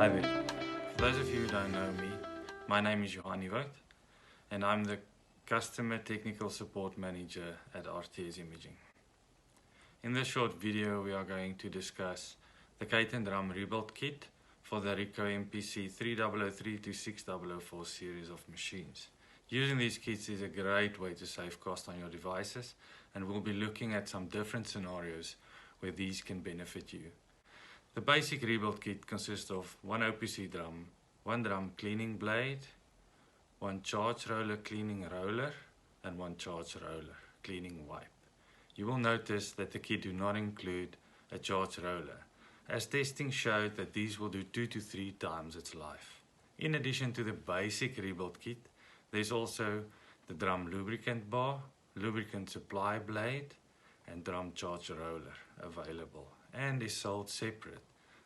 Hi there. For those of you who don't know me, my name is Johan and I'm the Customer Technical Support Manager at RTS Imaging. In this short video we are going to discuss the Katun Drum rebuild kit for the Ricoh MPC3003-6004 series of machines. Using these kits is a great way to save cost on your devices, and we'll be looking at some different scenarios where these can benefit you. The basic rebuild kit consists of one OPC drum, one drum cleaning blade, one charge roller cleaning roller, and one charge roller cleaning wipe. You will notice that the kit do not include a charge roller, as testing showed that these will do 2 to 3 times its life. In addition to the basic rebuild kit, there's also the drum lubricant bar, lubricant supply blade, and drum charge roller available, and is sold separate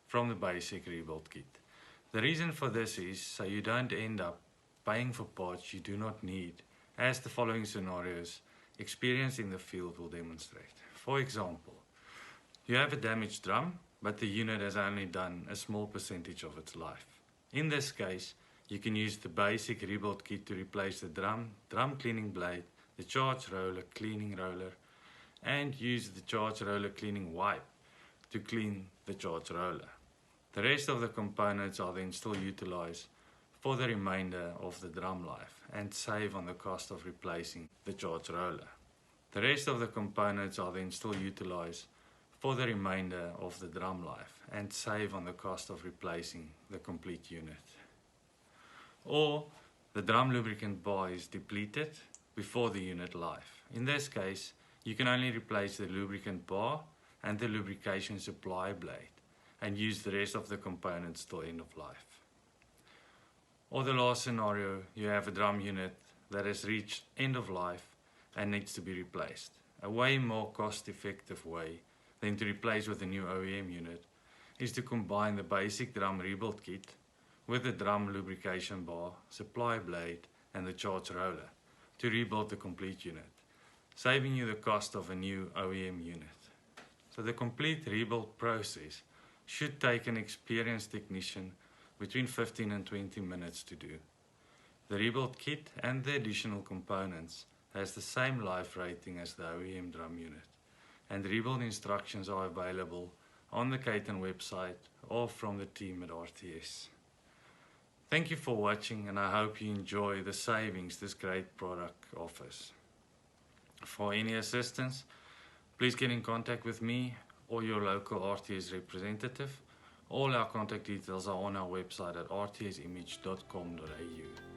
from the basic rebuild kit. The reason for this is so you don't end up paying for parts you do not need, as the following scenarios experience in the field will demonstrate. For example, you have a damaged drum, but the unit has only done a small percentage of its life. In this case, you can use the basic rebuild kit to replace the drum cleaning blade, the charge roller cleaning roller, and use the charge roller cleaning wipe to clean the charge roller. The rest of the components are then still utilized for the remainder of the drum life and save on the cost of replacing the charge roller. The rest of the components are then still utilized for the remainder of the drum life and save on the cost of replacing the complete unit. Or the drum lubricant bar is depleted before the unit life. In this case, you can only replace the lubricant bar and the lubrication supply blade and use the rest of the components till end of life. Or the last scenario, you have a drum unit that has reached end of life and needs to be replaced. A way more cost-effective way than to replace with a new OEM unit is to combine the basic drum rebuild kit with the drum lubrication bar, supply blade, and the charge roller to rebuild the complete unit, saving you the cost of a new OEM unit. So the complete rebuild process should take an experienced technician between 15 and 20 minutes to do. The rebuild kit and the additional components has the same life rating as the OEM drum unit, and rebuild instructions are available on the Katun website or from the team at RTS. Thank you for watching, and I hope you enjoy the savings this great product offers. For any assistance, please get in contact with me or your local RTS representative. All our contact details are on our website at rtsimage.com.au.